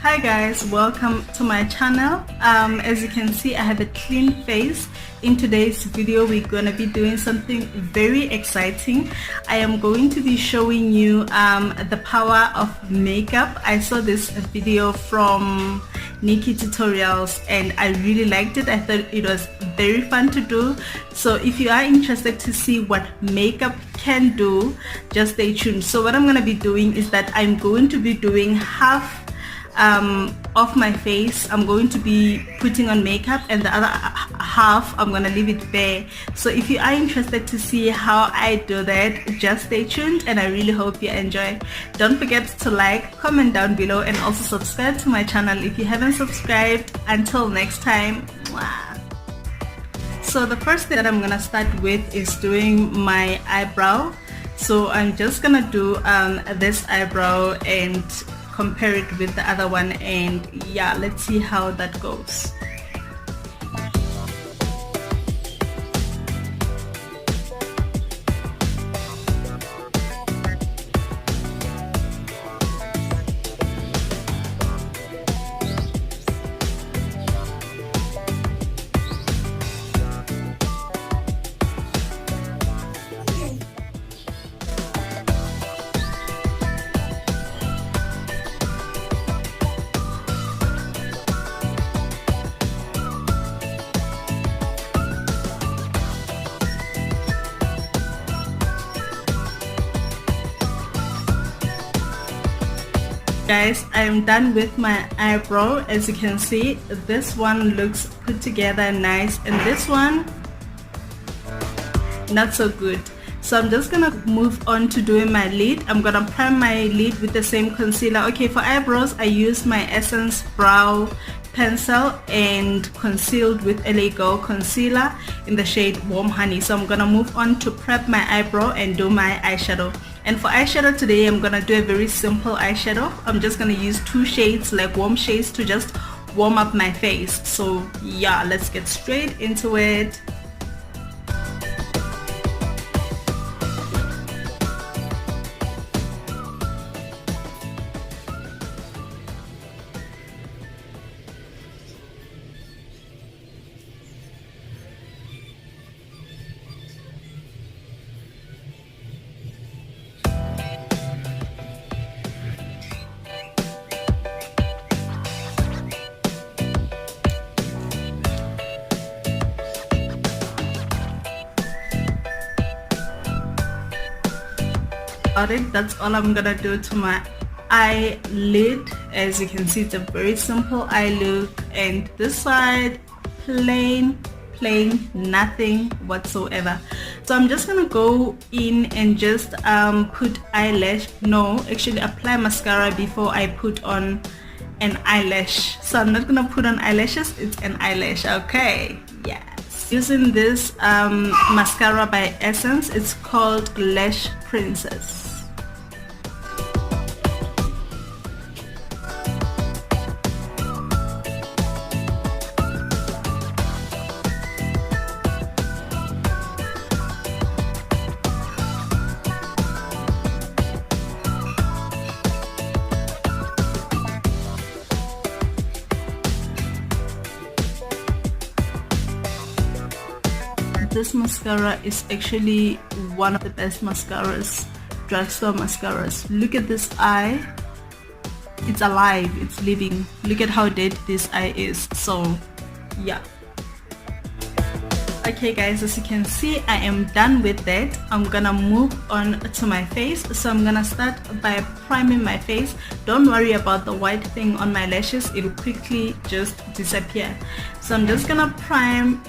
Hi guys, welcome to my channel. As you can see, I have a clean face. In today's video we're going to be doing something very exciting. I am going to be showing you the power of makeup. I saw this video from Nikki Tutorials and I really liked it. I thought it was very fun to do. So if you are interested to see what makeup can do, just stay tuned. So what I'm going to be doing is that I'm going to be doing half of my face. I'm going to be putting on makeup and the other half I'm gonna leave it bare. So if you are interested to see how I do that, just stay tuned and I really hope you enjoy. Don't forget to like, comment down below and also subscribe to my channel if you haven't subscribed. Until next time. Mwah. So the first thing that I'm gonna start with is doing my eyebrow. So I'm just gonna do this eyebrow and compare it with the other one, and yeah, let's see how that goes. Guys, I'm done with my eyebrow. As you can see, this one looks put together nice and this one not so good. So I'm just gonna move on to doing my lid. I'm gonna prime my lid with the same concealer. Okay, for eyebrows I use my Essence brow pencil and concealed with LA Girl concealer in the shade Warm Honey. So I'm gonna move on to prep my eyebrow and do my eyeshadow. And for eyeshadow today, I'm gonna do a very simple eyeshadow. I'm just gonna use two shades, like warm shades, to just warm up my face. So yeah, let's get straight into it. That's all I'm gonna do to my eyelid. As you can see, it's a very simple eye look, and this side plain, nothing whatsoever. So I'm just gonna go in and just put eyelash, no, actually apply mascara before I put on an eyelash. So I'm not gonna put on eyelashes, it's an eyelash. Okay, yes, using this mascara by Essence. It's called Lash Princess. This mascara is actually one of the best mascaras, drugstore mascaras. Look at this eye, it's alive, it's living. Look at how dead this eye is. So yeah. Okay guys, as you can see, I am done with that. I'm gonna move on to my face. So I'm gonna start by priming my face. Don't worry about the white thing on my lashes, it will quickly just disappear. So I'm just gonna prime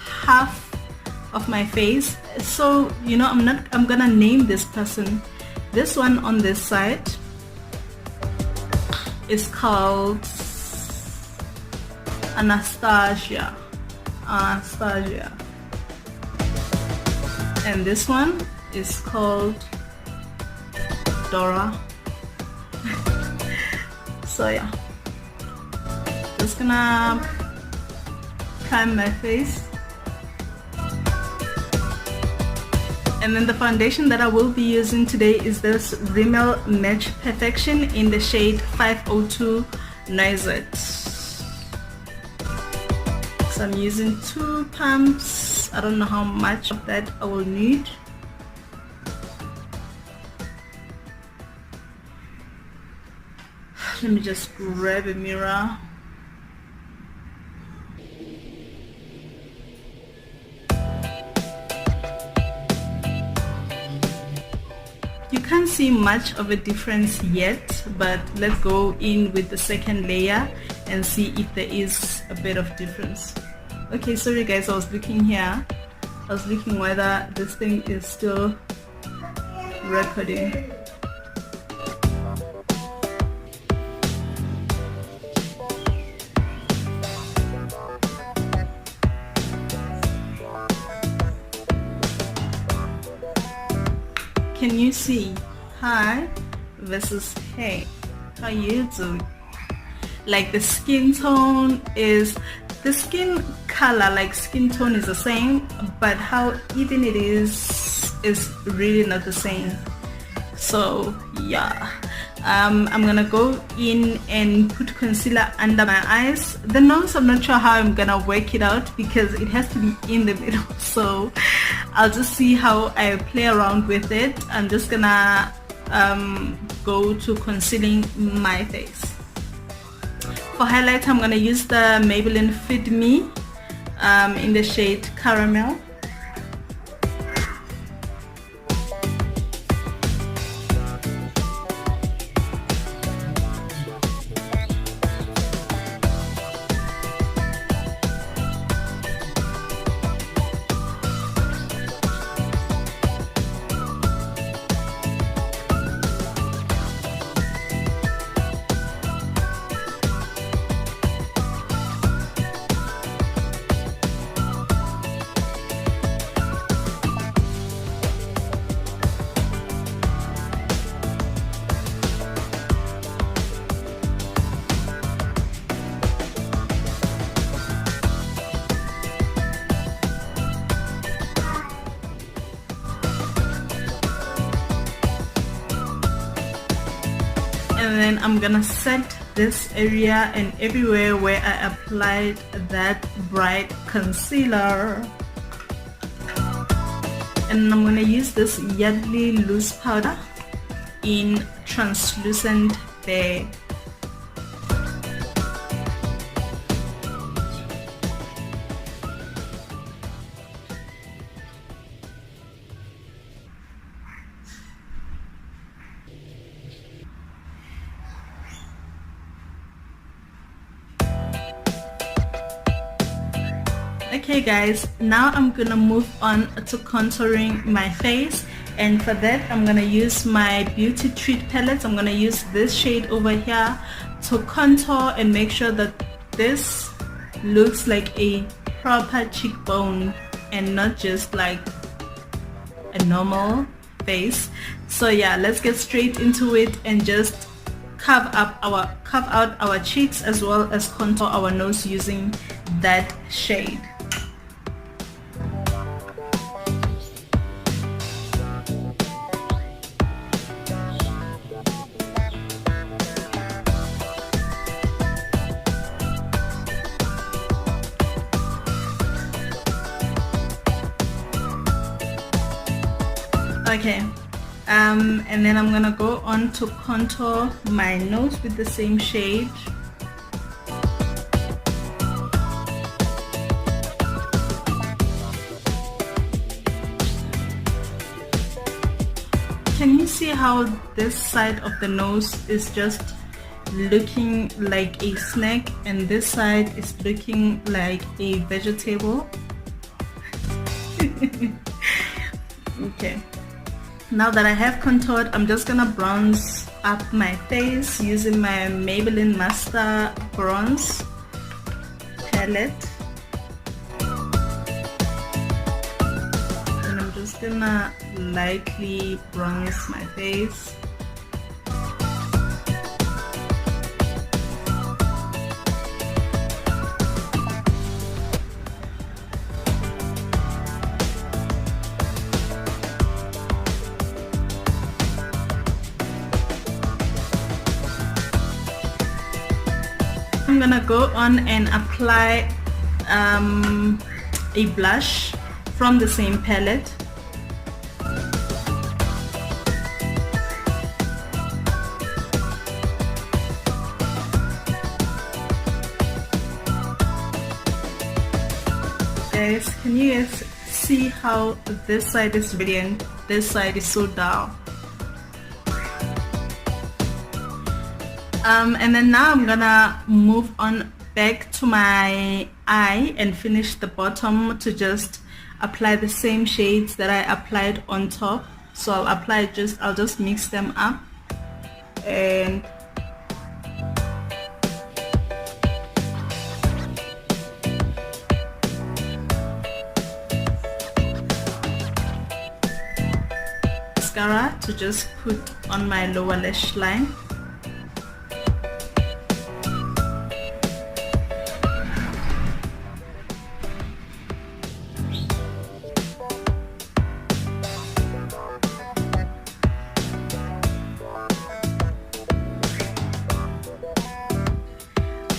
half of my face. So you know, I'm gonna name this person. This one on this side is called Anastasia, and this one is called Dora. So yeah, just gonna prime my face. And then the foundation that I will be using today is this Rimmel Match Perfection in the shade 502 noise it. So I'm using 2 pumps. I don't know how much of that I will need. Let me just grab a mirror. You can't see much of a difference yet, but let's go in with the second layer and see if there is a bit of difference. Okay, sorry guys, I was looking here. I was looking whether this thing is still recording. Can you see hi versus hey? How you doing? Like the skin tone is, the skin color, like skin tone is the same, but how even it is really not the same. So yeah, I'm gonna go in and put concealer under my eyes. The nose, I'm not sure how I'm gonna work it out because it has to be in the middle, so I'll just see how I play around with it. I'm just gonna go to concealing my face. For highlight, I'm gonna use the Maybelline Fit Me in the shade Caramel. And then I'm gonna set this area and everywhere where I applied that bright concealer. And I'm gonna use this Yardley loose powder in translucent beige. Okay guys, now I'm gonna move on to contouring my face, and for that I'm gonna use my Beauty Treat palettes. I'm gonna use this shade over here to contour and make sure that this looks like a proper cheekbone and not just like a normal face. So yeah, let's get straight into it and just carve out our cheeks as well as contour our nose using that shade. Okay, and then I'm gonna go on to contour my nose with the same shade. Can you see how this side of the nose is just looking like a snack and this side is looking like a vegetable? Okay. Now that I have contoured, I'm just gonna bronze up my face using my Maybelline Master Bronze palette. And I'm just gonna lightly bronze my face. I'm gonna go on and apply a blush from the same palette. Guys, can you guys see how this side is radiant, this side is so dull? And then now I'm gonna move on back to my eye and finish the bottom to just apply the same shades that I applied on top. So I'll just mix them up and mascara to just put on my lower lash line.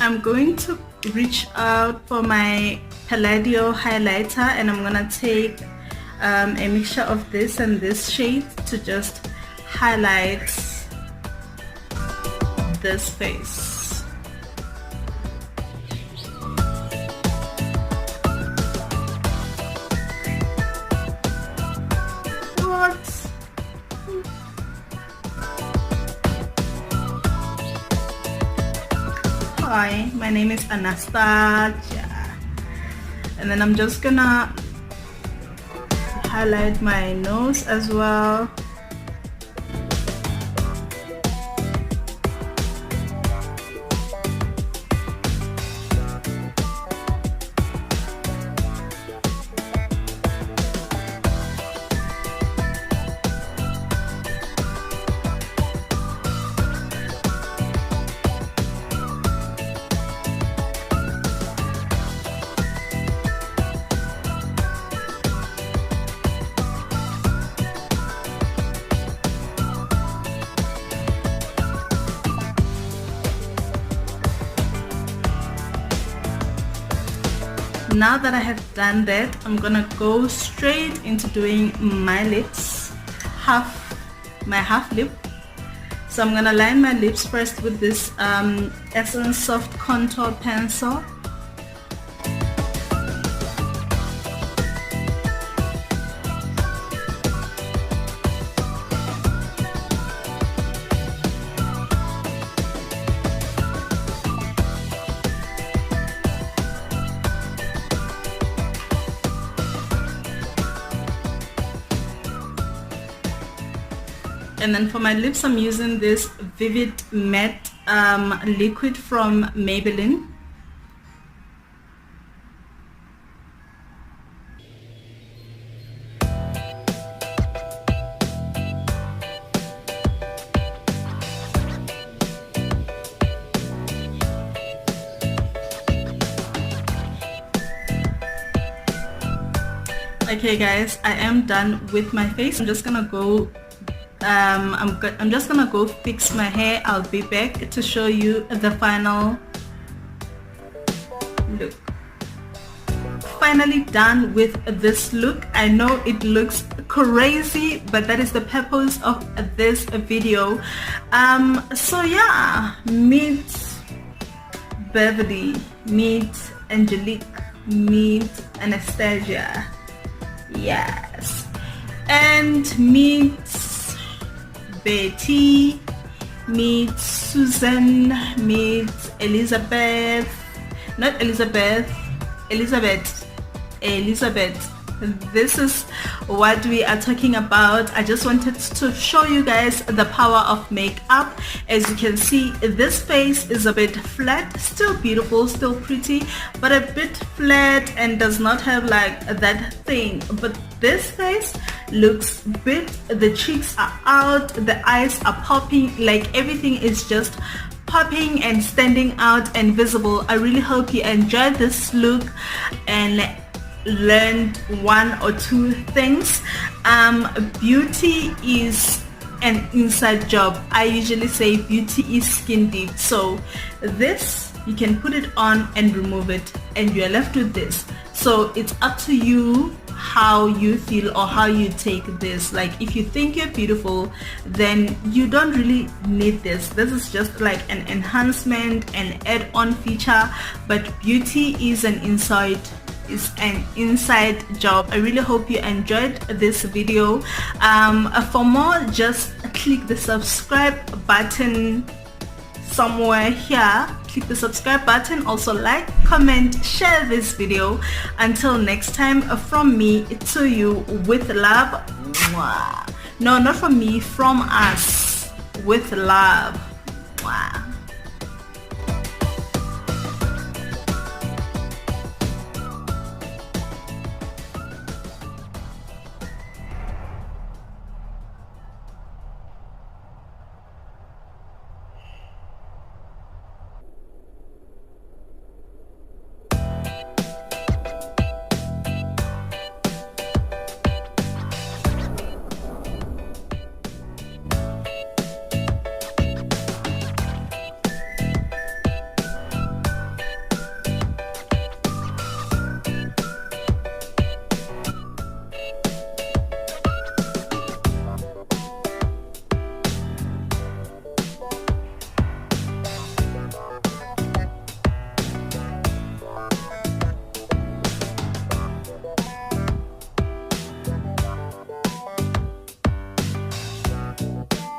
I'm going to reach out for my Palladio highlighter and I'm gonna take a mixture of this and this shade to just highlight this face. What? Hi, my name is Anastasia, and then I'm just gonna highlight my nose as well. Now that I have done that, I'm gonna go straight into doing my lips, my half lip. So I'm gonna line my lips first with this Essence Soft Contour Pencil. And then for my lips, I'm using this Vivid Matte liquid from Maybelline. Okay guys, I am done with my face. I'm just gonna go I'm just gonna go fix my hair. I'll be back to show you the final look. Finally done with this look. I know it looks crazy, but that is the purpose of this video. So yeah, meet Beverly, meet Angelique, meet Anastasia, yes, and meet Betty, meet Susan, meet Elizabeth, not Elizabeth, Elizabeth. This is what we are talking about. I just wanted to show you guys the power of makeup. As you can see, this face is a bit flat, still beautiful, still pretty, but a bit flat and does not have like that thing. But this face looks big, the cheeks are out, the eyes are popping, like everything is just popping and standing out and visible. I really hope you enjoyed this look and learned one or two things. Beauty is an inside job. I usually say beauty is skin deep. So this you can put it on and remove it, and you're left with this. So it's up to you how you feel or how you take this. Like if you think you're beautiful, then you don't really need this. This is just like an enhancement, an add-on feature, but beauty is an inside job. I really hope you enjoyed this video. For more, just click the subscribe button somewhere here. Click the subscribe button. Also like, comment, share this video. Until next time, from me to you, with love. No, not from me, from us, with love.